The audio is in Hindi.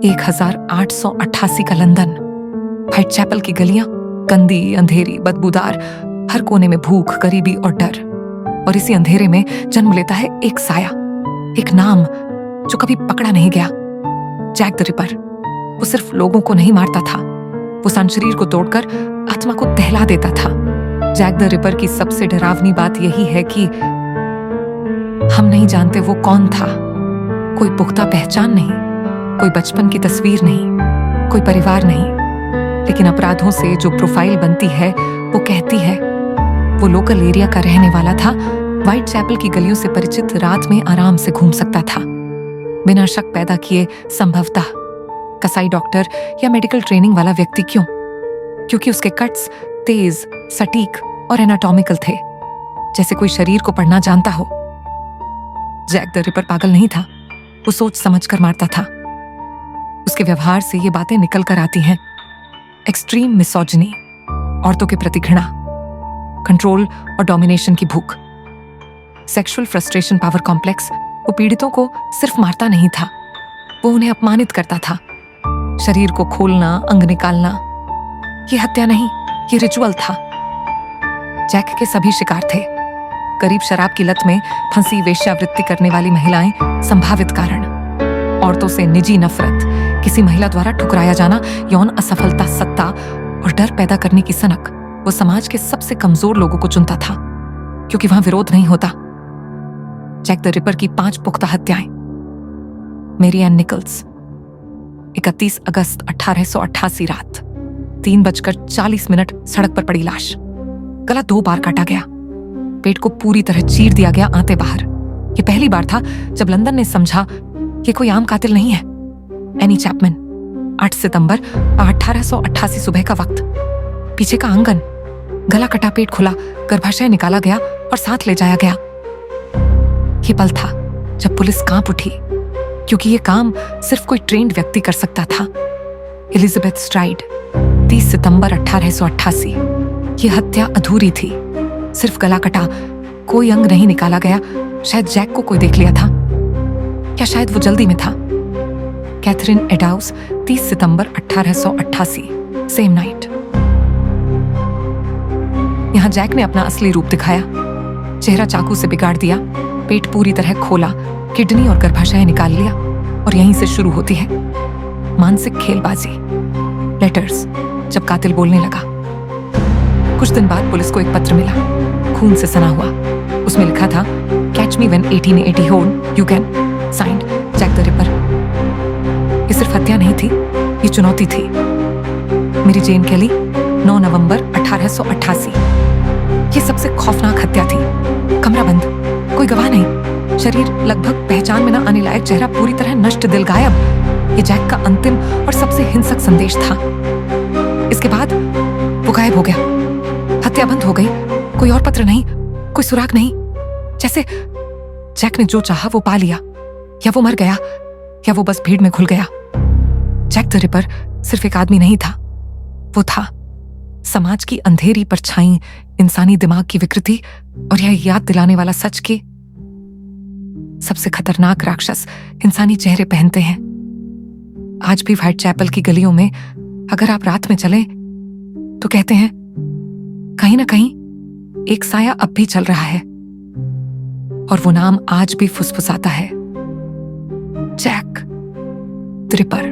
1888 का लंदन, व्हाइट चैपल की गलियां गंदी, अंधेरी, बदबूदार, हर कोने में भूख, गरीबी और डर। और इसी अंधेरे में जन्म लेता है एक साया, एक नाम जो कभी पकड़ा नहीं गया, जैक द रिपर। वो सिर्फ लोगों को नहीं मारता था, वो शरीर को तोड़कर आत्मा को दहला देता था। जैक द रिपर की सबसे डरावनी बात यही है कि हम नहीं जानते वो कौन था। कोई पुख्ता पहचान नहीं, कोई बचपन की तस्वीर नहीं, कोई परिवार नहीं, लेकिन अपराधों से जो प्रोफाइल बनती है वो कहती है वो लोकल एरिया का रहने वाला था, व्हाइट चैपल की गलियों से परिचित, रात में आराम से घूम सकता था, बिना शक पैदा किए, संभवतः कसाई डॉक्टर या मेडिकल ट्रेनिंग वाला व्यक्ति। क्यों? क्योंकि उसके कट्स तेज, सटीक और एनाटॉमिकल थे, जैसे कोई शरीर को पढ़ना जानता हो। जैक द रिपर पागल नहीं था, वो सोच समझ कर मारता था। उसके व्यवहार से ये बातें निकल कर आती हैं। एक्सट्रीम मिसोजिनी, औरतों के प्रति घृणा, कंट्रोल और डोमिनेशन की भूख, सेक्सुअल फ्रस्ट्रेशन, पावर कॉम्प्लेक्स। वो पीड़ितों को सिर्फ मारता नहीं था, वो उन्हें अपमानित करता था। शरीर को खोलना, अंग निकालना, ये हत्या नहीं, ये रिचुअल था। जैक के सभी शिकार थे। गरीब, शराब की लत में फंसी, वेश्यावृत्ति करने वाली महिलाएं संभावित कारण, औरतों से निजी नफरत, किसी महिला द्वारा ठुकराया जाना, यौन असफलता, सत्ता और डर पैदा करने की सनक। वो समाज के सबसे कमजोर लोगों को चुनता था, क्योंकि वहां विरोध नहीं होता। जैक द रिपर की 5 पुख्ता हत्याएं। मेरी एन निकल्स, 31 अगस्त 1888 रात, 3:40 सड़क पर पड़ी लाश। गला 2 बार काटा गया, पेट को पूरी तरह चीर दिया गया, आंतें बाहर। ये पहली बार था जब लंदन ने समझा कि कोई आम कातिल नहीं है। एनी चैपमैन, 8 सितंबर 1888 सुबह का वक्त। पीछे का आंगन, गला कटा, पेट खुला, गर्भाशय निकाला गया और साथ ले जाया गया। ये पल था जब पुलिस कांप उठी, क्योंकि ये काम सिर्फ कोई ट्रेंड व्यक्ति कर सकता था। एलिजाबेथ स्ट्राइड, 30 सितंबर 1888। ये हत्या अधूरी थी, सिर्फ गला कटा, कोई अंग नहीं निकाला गया। शायद जैक को कोई देख लिया था, या शायद वो जल्दी में था। कैथरीन एडाउस, 30 सितंबर 1888, सेम नाइट। यहां जैक ने अपना असली रूप दिखाया। चेहरा चाकू से बिगाड़ दिया, पेट पूरी तरह खोला, किडनी और गर्भाशय निकाल लिया। और यहीं से शुरू होती है मानसिक खेलबाजी। लेटर्स, जब कातिल बोलने लगा। कुछ दिन बाद पुलिस को एक पत्र मिला, खून से सना हुआ। उसमें लिखा था, कैच मी व्हेन 1880 होन you can, signed Jack the Ripper. ये सिर्फ हत्या नहीं थी, ये चुनौती थी। मेरी जेन कैली, 9 नवंबर 1888। ये सबसे खौफनाक हत्या थी। कमरा बंद, कोई गवाह नहीं, शरीर लगभग पहचान में न आने लायक, चेहरा पूरी तरह नष्ट, दिल गायब। ये जैक का अंतिम और सबसे हिंसक संदेश था। इसके बाद वो गायब हो गया, हत्या बंद हो गई। कोई और पत्र नहीं, कोई सुराग नहीं। जैसे जैक ने जो चाहा वो पा लिया, या वो मर गया, या वो बस भीड़ में घुल गया। जैक द रिपर सिर्फ एक आदमी नहीं था, वो था समाज की अंधेरी परछाई, इंसानी दिमाग की विकृति और यह याद दिलाने वाला सच कि सबसे खतरनाक राक्षस इंसानी चेहरे पहनते हैं। आज भी व्हाइट चैपल की गलियों में अगर आप रात में चलें तो कहते हैं कहीं ना कहीं एक साया अब भी चल रहा है, और वो नाम आज भी फुसफुसाता है, जैक द रिपर।